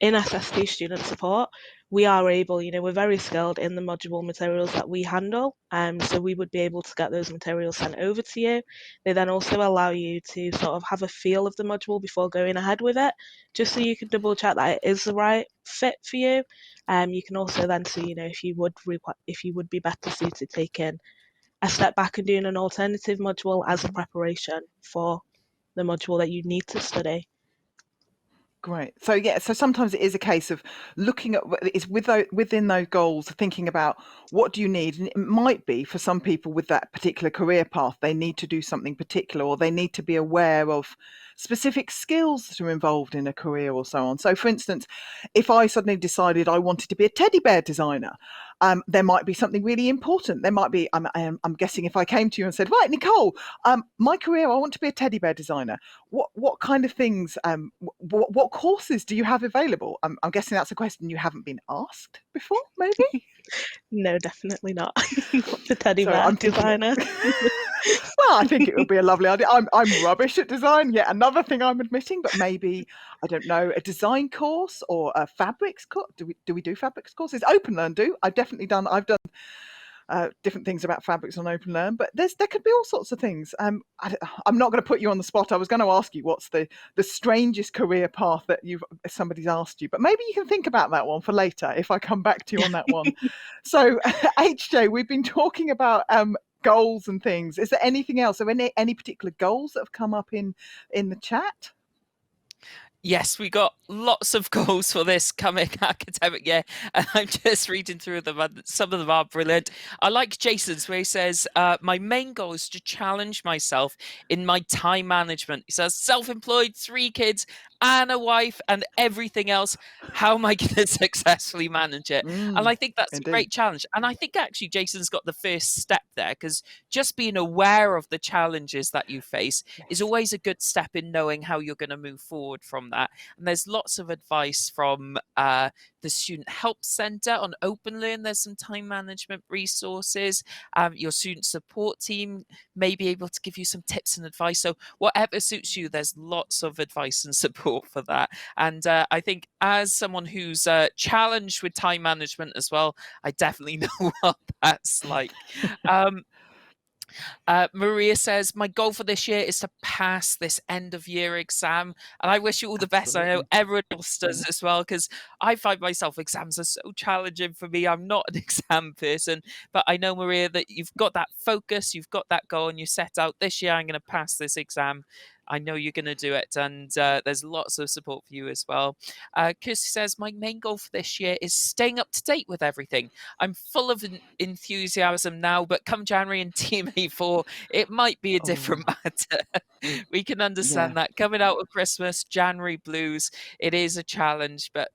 in SST student support, we are able, we're very skilled in the module materials that we handle. So we would be able to get those materials sent over to you. They then also allow you to sort of have a feel of the module before going ahead with it, just so you can double check that it is the right fit for you. You can also then see, if you would be better suited taking a step back and doing an alternative module as a preparation for the module that you need to study. Great. So so sometimes it is a case of looking at within those goals, thinking about what do you need, and it might be for some people with that particular career path, they need to do something particular, or they need to be aware of specific skills that are involved in a career or so on. So, for instance, if I suddenly decided I wanted to be a teddy bear designer, there might be something really important. There might be, I'm guessing, if I came to you and said, right, Nicole, my career, I want to be a teddy bear designer. What kind of things, what courses do you have available? I'm guessing that's a question you haven't been asked before, maybe? No, definitely not. Not the teddy So bear I'm thinking designer. well, I think it would be a lovely idea. I'm rubbish at design. Yet another thing I'm admitting, but maybe, I don't know, a design course or a fabrics course. Do we do fabrics courses? Open Learn do. I've done different things about fabrics on Open Learn, but there could be all sorts of things. I'm not going to put you on the spot. I was going to ask you what's the strangest career path that somebody's asked you, but maybe you can think about that one for later if I come back to you on that one. So HJ, we've been talking about goals and things. Is there anything else? Are there any particular goals that have come up in the chat? Yes, we got lots of goals for this coming academic year, and I'm just reading through them, and some of them are brilliant. I like Jason's, where he says, my main goal is to challenge myself in my time management. He says, self-employed, 3 kids and a wife and everything else. How am I going to successfully manage it? And I think that's Indeed. a great challenge. And I think actually Jason's got the first step there, because just being aware of the challenges that you face is always a good step in knowing how you're going to move forward from that. And there's lots of advice from the Student Help Centre on Open Learn. There's some time management resources. Your student support team may be able to give you some tips and advice. So whatever suits you, there's lots of advice and support for that. And I think as someone who's challenged with time management as well, I definitely know what that's like. Maria says, my goal for this year is to pass this end of year exam. And I wish you all the best. I know everyone else does as well, because I find myself, exams are so challenging for me. I'm not an exam person, but I know, Maria, that you've got that focus, you've got that goal, and you set out this year, I'm going to pass this exam. I know you're going to do it, and there's lots of support for you as well. Kirsty says, my main goal for this year is staying up to date with everything. I'm full of enthusiasm now, but come January and TMA4, it might be a different matter. We can understand that. Coming out of Christmas, January blues, it is a challenge, but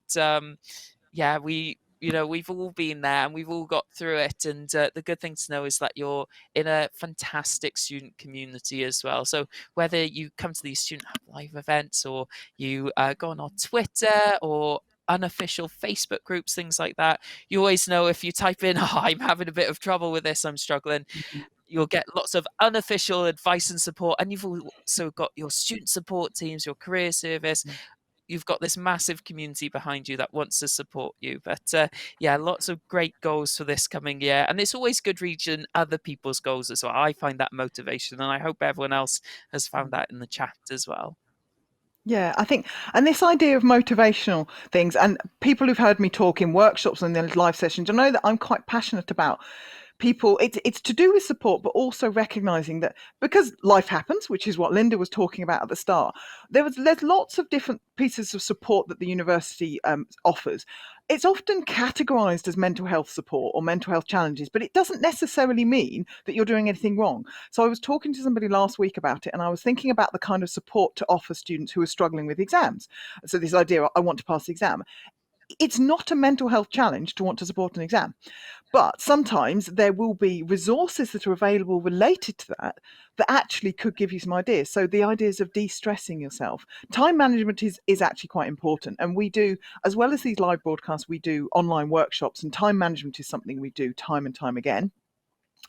yeah, we've all been there and we've all got through it. And the good thing to know is that you're in a fantastic student community as well. So whether you come to these student live events, or you go on our Twitter or unofficial Facebook groups, things like that, you always know if you type in, oh, I'm having a bit of trouble with this, I'm struggling, you'll get lots of unofficial advice and support. And you've also got your student support teams, your career service. You've got this massive community behind you that wants to support you. But yeah, lots of great goals for this coming year. And it's always good reading other people's goals as well. I find that motivation, and I hope everyone else has found that in the chat as well. Yeah, I think, and this idea of motivational things, and people who've heard me talk in workshops and in live sessions, I know that I'm quite passionate about people. It's to do with support, but also recognizing that because life happens, which is what Linda was talking about at the start, there's lots of different pieces of support that the university offers. It's often categorized as mental health support or mental health challenges, but it doesn't necessarily mean that you're doing anything wrong. So I was talking to somebody last week about it, and I was thinking about the kind of support to offer students who are struggling with exams. So this idea, I want to pass the exam. It's not a mental health challenge to want to support an exam, but sometimes there will be resources that are available related to that actually could give you some ideas. So the ideas of de-stressing yourself, time management is actually quite important. And we do, as well as these live broadcasts, we do online workshops, and time management is something we do time and time again.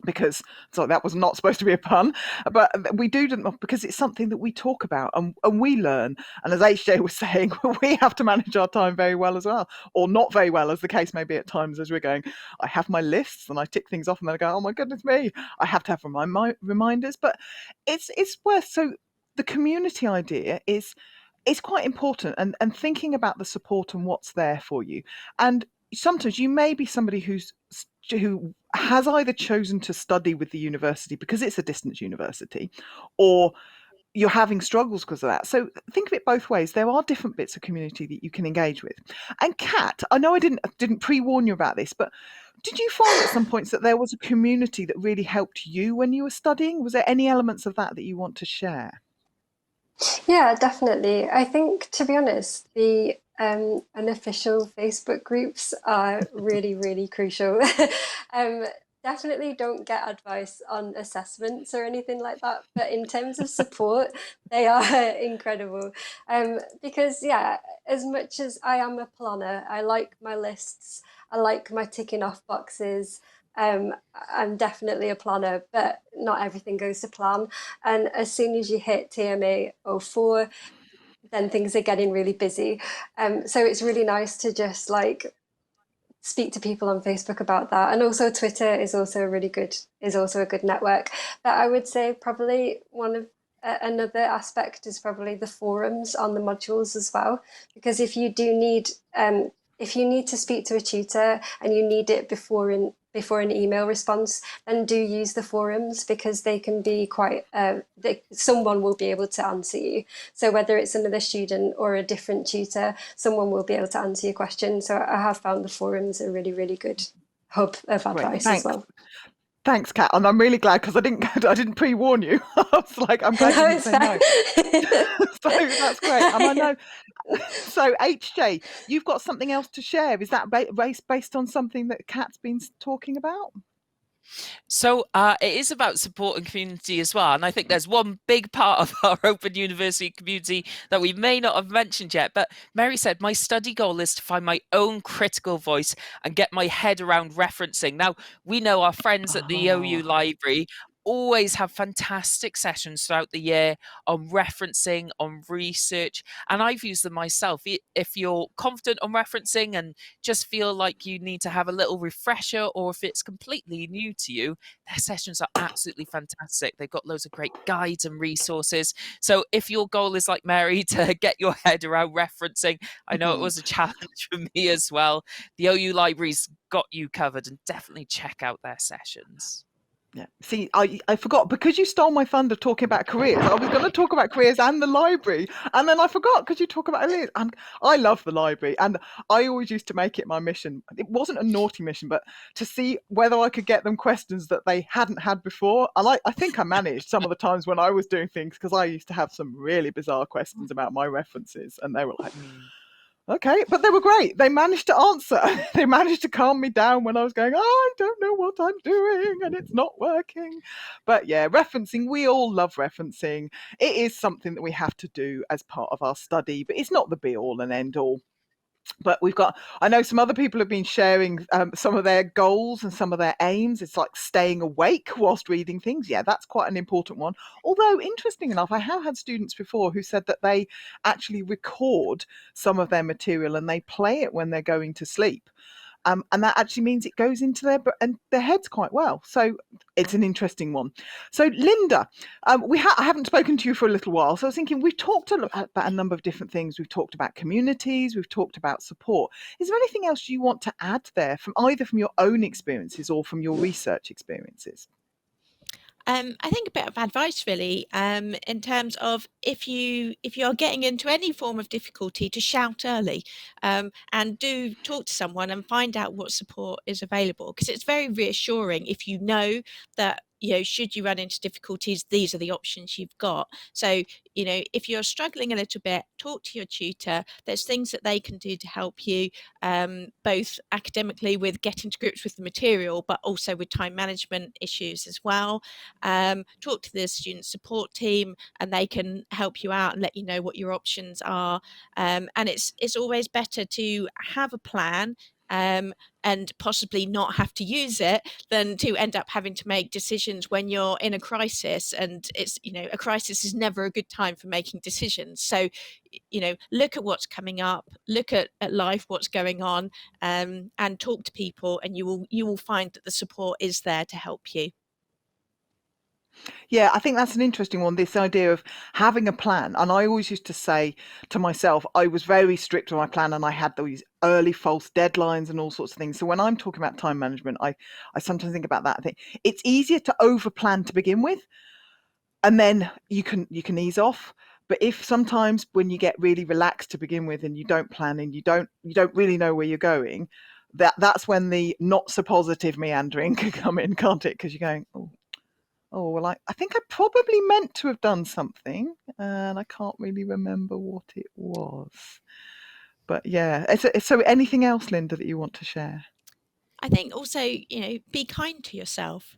Because so that was not supposed to be a pun, but we do because it's something that we talk about and we learn. And as HJ was saying, we have to manage our time very well as well, or not very well, as the case may be at times. As we're going, I have my lists and I tick things off, and then I go, oh my goodness me, I have to have reminders. But it's worth. So the community idea is quite important, and thinking about the support and what's there for you. And sometimes you may be somebody who has either chosen to study with the university because it's a distance university, or you're having struggles because of that. So think of it both ways. There are different bits of community that you can engage with. And Kat, I know I didn't pre-warn you about this, but did you find at some points that there was a community that really helped you when you were studying? Was there any elements of that you want to share? Yeah, definitely. I think, to be honest, the unofficial Facebook groups are really, really crucial. Definitely don't get advice on assessments or anything like that, but in terms of support, they are incredible. Because, yeah, as much as I am a planner, I like my lists, I like my ticking off boxes. I'm definitely a planner, but not everything goes to plan. And as soon as you hit TMA 04, then things are getting really busy. So it's really nice to just like speak to people on Facebook about that. And also Twitter is also a good network. But I would say probably one of another aspect is probably the forums on the modules as well, because if you need to speak to a tutor and you need it before an email response, then do use the forums, because they can be quite someone will be able to answer you. So whether it's another student or a different tutor, someone will be able to answer your question. So I have found the forums a really, really good hub of advice as well. Thanks, Kat, and I'm really glad, because I didn't pre-warn you. I was like, I'm glad you didn't say no. So that's great. And I know. So HJ, you've got something else to share. Is that based on something that Kat's been talking about? So it is about support and community as well. And I think there's one big part of our Open University community that we may not have mentioned yet. But Mary said, my study goal is to find my own critical voice and get my head around referencing. Now, we know our friends at the OU Library always have fantastic sessions throughout the year on referencing, on research, and I've used them myself. If you're confident on referencing and just feel like you need to have a little refresher, or if it's completely new to you, their sessions are absolutely fantastic. They've got loads of great guides and resources. So if your goal is like Mary to get your head around referencing, I know it was a challenge for me as well, the OU Library's got you covered, and definitely check out their sessions. Yeah. See, I forgot, because you stole my thunder talking about careers. I was going to talk about careers and the library, and then I forgot because you talk about careers. And I love the library, and I always used to make it my mission. It wasn't a naughty mission, but to see whether I could get them questions that they hadn't had before. And I think I managed some of the times when I was doing things, because I used to have some really bizarre questions about my references, and they were like, okay, but they were great. They managed to answer. They managed to calm me down when I was going, oh, I don't know what I'm doing and it's not working. But yeah, referencing, we all love referencing. It is something that we have to do as part of our study, but it's not the be all and end all. But I know some other people have been sharing some of their goals and some of their aims. It's like staying awake whilst reading things. Yeah, that's quite an important one. Although, interesting enough, I have had students before who said that they actually record some of their material and they play it when they're going to sleep. And that actually means it goes into their heads quite well. So it's an interesting one. So Linda, I haven't spoken to you for a little while. So I was thinking, we've talked about a number of different things. We've talked about communities. We've talked about support. Is there anything else you want to add there, from either from your own experiences or from your research experiences? I think a bit of advice really, in terms of if you are getting into any form of difficulty, to shout early, and do talk to someone and find out what support is available, because it's very reassuring if you know that, should you run into difficulties, these are the options you've got. So, if you're struggling a little bit, talk to your tutor. There's things that they can do to help you, both academically with getting to grips with the material, but also with time management issues as well. Talk to the student support team and they can help you out and let you know what your options are. And it's always better to have a plan, and possibly not have to use it, than to end up having to make decisions when you're in a crisis. And it's, a crisis is never a good time for making decisions. So, look at what's coming up, look at life, what's going on, and talk to people, and you will find that the support is there to help you. Yeah, I think that's an interesting one, this idea of having a plan. And I always used to say to myself, I was very strict on my plan and I had these early false deadlines and all sorts of things. So when I'm talking about time management, I sometimes think about that. I think it's easier to over plan to begin with, and then you can ease off. But if sometimes when you get really relaxed to begin with and you don't plan and you don't really know where you're going, that's when the not so positive meandering can come in, can't it? Because you're going, oh, well, I think I probably meant to have done something, and I can't really remember what it was. But yeah, so anything else, Linda, that you want to share? I think also, be kind to yourself.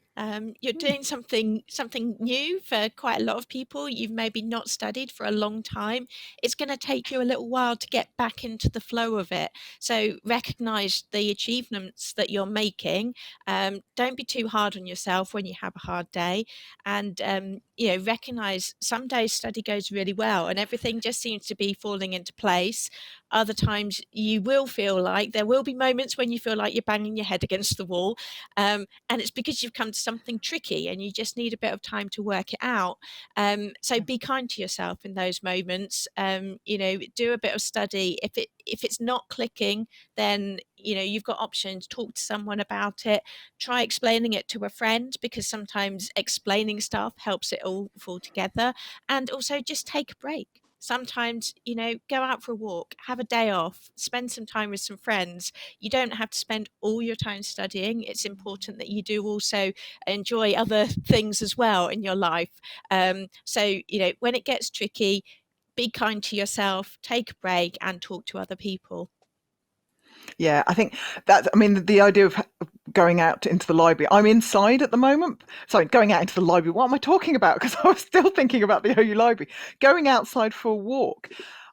You're doing something new for quite a lot of people. You've maybe not studied for a long time. It's going to take you a little while to get back into the flow of it. So recognize the achievements that you're making. Don't be too hard on yourself when you have a hard day. And, recognize some days study goes really well and everything just seems to be falling into place. Other times you will feel like there will be moments when you feel like you're banging your head against the wall, and it's because you've come to something tricky and you just need a bit of time to work it out. So be kind to yourself in those moments. Do a bit of study. If it's not clicking, then you've got options. Talk to someone about it. Try explaining it to a friend, because sometimes explaining stuff helps it all fall together. And also just take a break. Sometimes, go out for a walk, have a day off, spend some time with some friends. You don't have to spend all your time studying. It's important that you do also enjoy other things as well in your life. So, when it gets tricky, be kind to yourself, take a break, and talk to other people. Yeah, I think the idea of going out into the library. I'm inside at the moment. Sorry, going out into the library. What am I talking about? Because I was still thinking about the OU library. Going outside for a walk.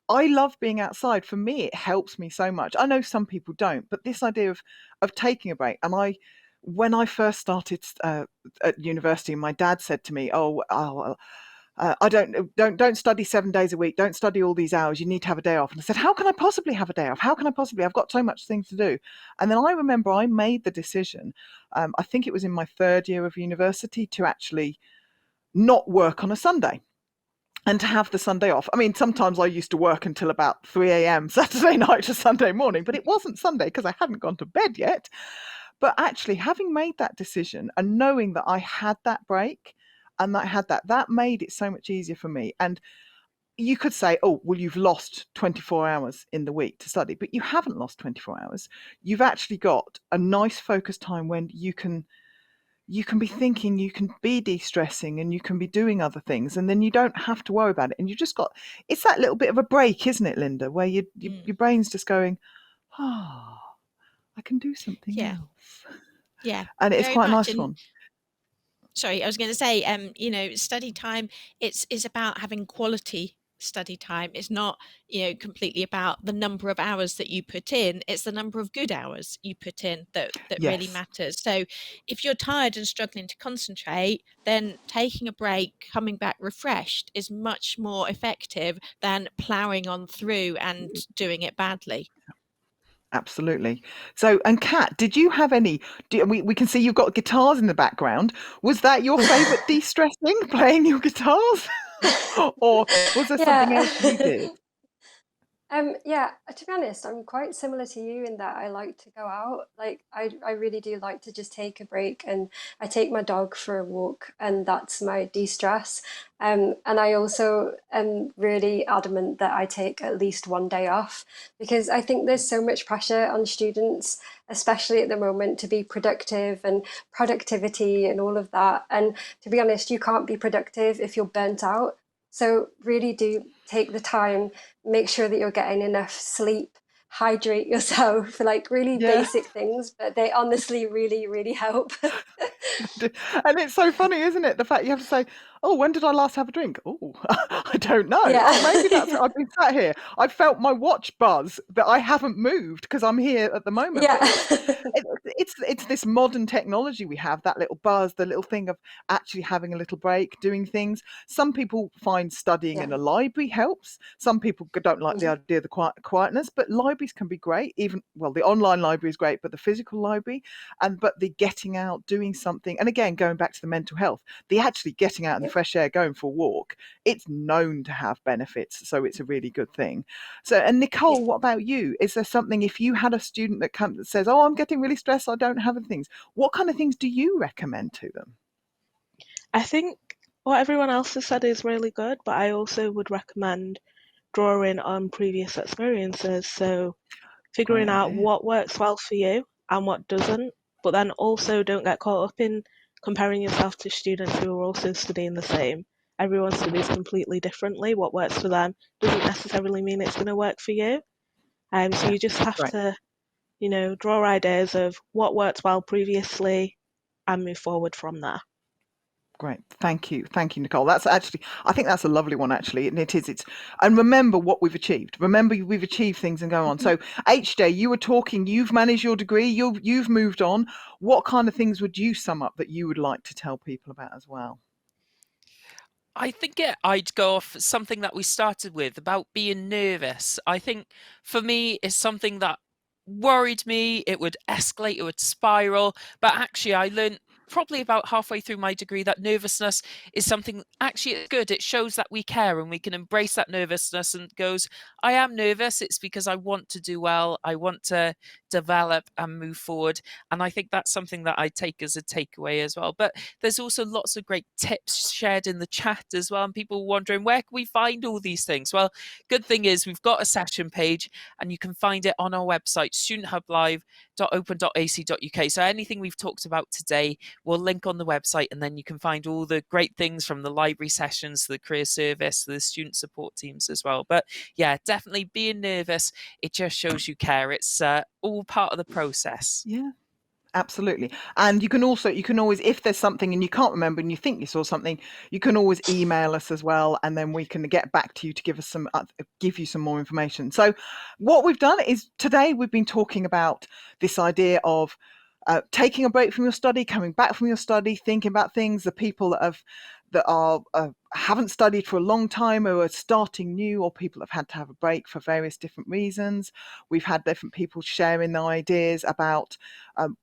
I love being outside. For me, it helps me so much. I know some people don't, but this idea of taking a break. And when I first started at university, my dad said to me, I don't study 7 days a week. Don't study all these hours. You need to have a day off. And I said, how can I possibly have a day off? How can I possibly? I've got so much things to do. And then I remember I made the decision. I think it was in my third year of university, to actually not work on a Sunday and to have the Sunday off. I mean, sometimes I used to work until about 3 a.m. Saturday night to Sunday morning, but it wasn't Sunday because I hadn't gone to bed yet. But actually, having made that decision and knowing that I had that break and that I had that made it so much easier for me. And you could say, oh, well, you've lost 24 hours in the week to study, but you haven't lost 24 hours. You've actually got a nice focused time when you can be thinking, you can be de-stressing, and you can be doing other things, and then you don't have to worry about it. And you just got, it's that little bit of a break, isn't it, Linda, where your brain's just going, ah, I can do something Yeah. else. Yeah, And it's very quite a much. nice And one. sorry, I was going to say, study time, it's about having quality study time. It's not, completely about the number of hours that you put in. It's the number of good hours you put in that really Yes. matters. So if you're tired and struggling to concentrate, then taking a break, coming back refreshed is much more effective than ploughing on through and doing it badly. Absolutely. So, and Kat, did you have any? We can see you've got guitars in the background. Was that your favourite de-stressing, playing your guitars, or was there something else you Yeah. did? Yeah, to be honest, I'm quite similar to you in that I like to go out. Like I really do like to just take a break, and I take my dog for a walk, and that's my de-stress. And I also am really adamant that I take at least one day off, because I think there's so much pressure on students, especially at the moment, to be productive and productivity and all of that. And to be honest, you can't be productive if you're burnt out. So really do take the time, make sure that you're getting enough sleep, hydrate yourself, like really Yeah. basic things, but they honestly really, really help. And it's so funny, isn't it? The fact you have to say, "Oh, when did I last have a drink?" Oh, I don't know. Oh, maybe that's Yeah. I've been sat here. I felt my watch buzz, but I haven't moved because I'm here at the moment. Yeah. But it's this modern technology we have, that little buzz, the little thing of actually having a little break, doing things. Some people find studying Yeah. in a library helps. Some people don't like the Mhm. idea of the quietness, but libraries can be great. Even, well, the online library is great, but the physical library, but the getting out, doing something, and again, going back to the mental health, the actually getting out in the Yep. fresh air, going for a walk, it's known to have benefits, so it's a really good thing. So, and Yeah. Nicole, what about you? Is there something, if you had a student that says, oh, I'm getting really stressed, I don't have things, what kind of things do you recommend to them? I think what everyone else has said is really good, but I also would recommend drawing on previous experiences. So Great figuring out idea. what works well for you and what doesn't, but then also don't get caught up in comparing yourself to students who are also studying the same. Everyone studies completely differently. What works for them doesn't necessarily mean it's going to work for you. So Yeah, you just have great. to, draw ideas of what worked well previously and move forward from there. Great. Thank you. Thank you, Nicole. That's actually, I think that's a lovely one, actually. And and remember what we've achieved. Remember we've achieved things and go on. So, HJ, you were talking, you've managed your degree, you've moved on. What kind of things would you sum up that you would like to tell people about as well? I think I'd go off something that we started with about being nervous. I think for me, it's something that worried me. It would escalate, it would spiral. But actually, I learned probably about halfway through my degree that nervousness is something actually it's good. It shows that we care and we can embrace that nervousness and goes, I am nervous. It's because I want to do well. I want to develop and move forward. And I think that's something that I take as a takeaway as well. But there's also lots of great tips shared in the chat as well, and people wondering where can we find all these things. Well, good thing is we've got a session page and you can find it on our website, studenthub.live.open.ac.uk. So anything we've talked about today, we'll link on the website, and then you can find all the great things from the library sessions, the career service, the student support teams as well. But yeah, definitely being nervous, it just shows you care. It's all part of the process. Yeah. Absolutely. And you can always, if there's something and you can't remember and you think you saw something, you can always email us as well, and then we can get back to you to give you some more information. So what we've done is today we've been talking about this idea of taking a break from your study, coming back from your study, thinking about things, the people that haven't studied for a long time or are starting new, or people have had to have a break for various different reasons. We've had different people sharing their ideas about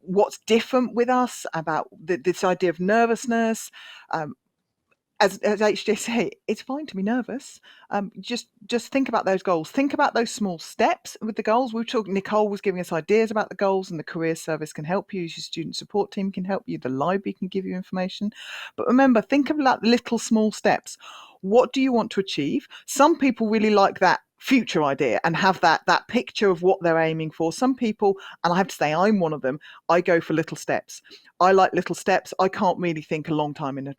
what's different with us, about this idea of nervousness. Um, as HJ say, it's fine to be nervous. Just think about those goals. Think about those small steps with the goals. We were talking. Nicole was giving us ideas about the goals, and the career service can help you. Your student support team can help you. The library can give you information. But remember, think of like little small steps. What do you want to achieve? Some people really like that future idea and have that picture of what they're aiming for. Some people, and I have to say I'm one of them, I go for little steps. I like little steps. I can't really think a long time in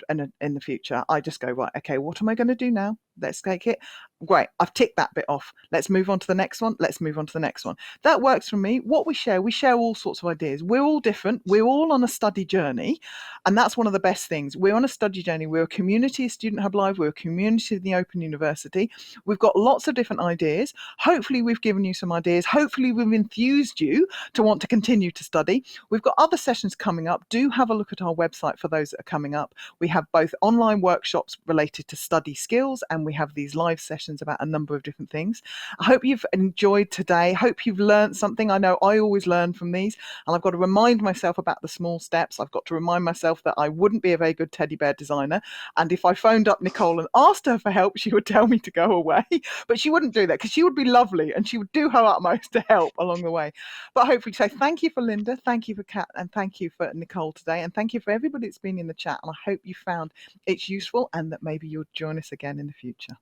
the future. I just go, right, okay, what am I going to do now? Let's take it. Great, I've ticked that bit off. Let's move on to the next one. Let's move on to the next one. That works for me. What we share all sorts of ideas. We're all different. We're all on a study journey. And that's one of the best things. We're on a study journey. We're a community of Student Hub Live. We're a community of the Open University. We've got lots of different ideas. Hopefully we've given you some ideas. Hopefully we've enthused you to want to continue to study. We've got other sessions coming up. Do have a look at our website for those that are coming up. We have both online workshops related to study skills, and we have these live sessions about a number of different things. I hope you've enjoyed today. Hope you've learned something. I know I always learn from these, and I've got to remind myself about the small steps. I've got to remind myself that I wouldn't be a very good teddy bear designer, and if I phoned up Nicole and asked her for help, she would tell me to go away, but she wouldn't do that because she would be lovely and she would do her utmost to help along the way. But hopefully, so thank you for Linda, thank you for Kat, and thank you for Nicole today, and thank you for everybody that's been in the chat, and I hope you found it's useful and that maybe you'll join us again in the future.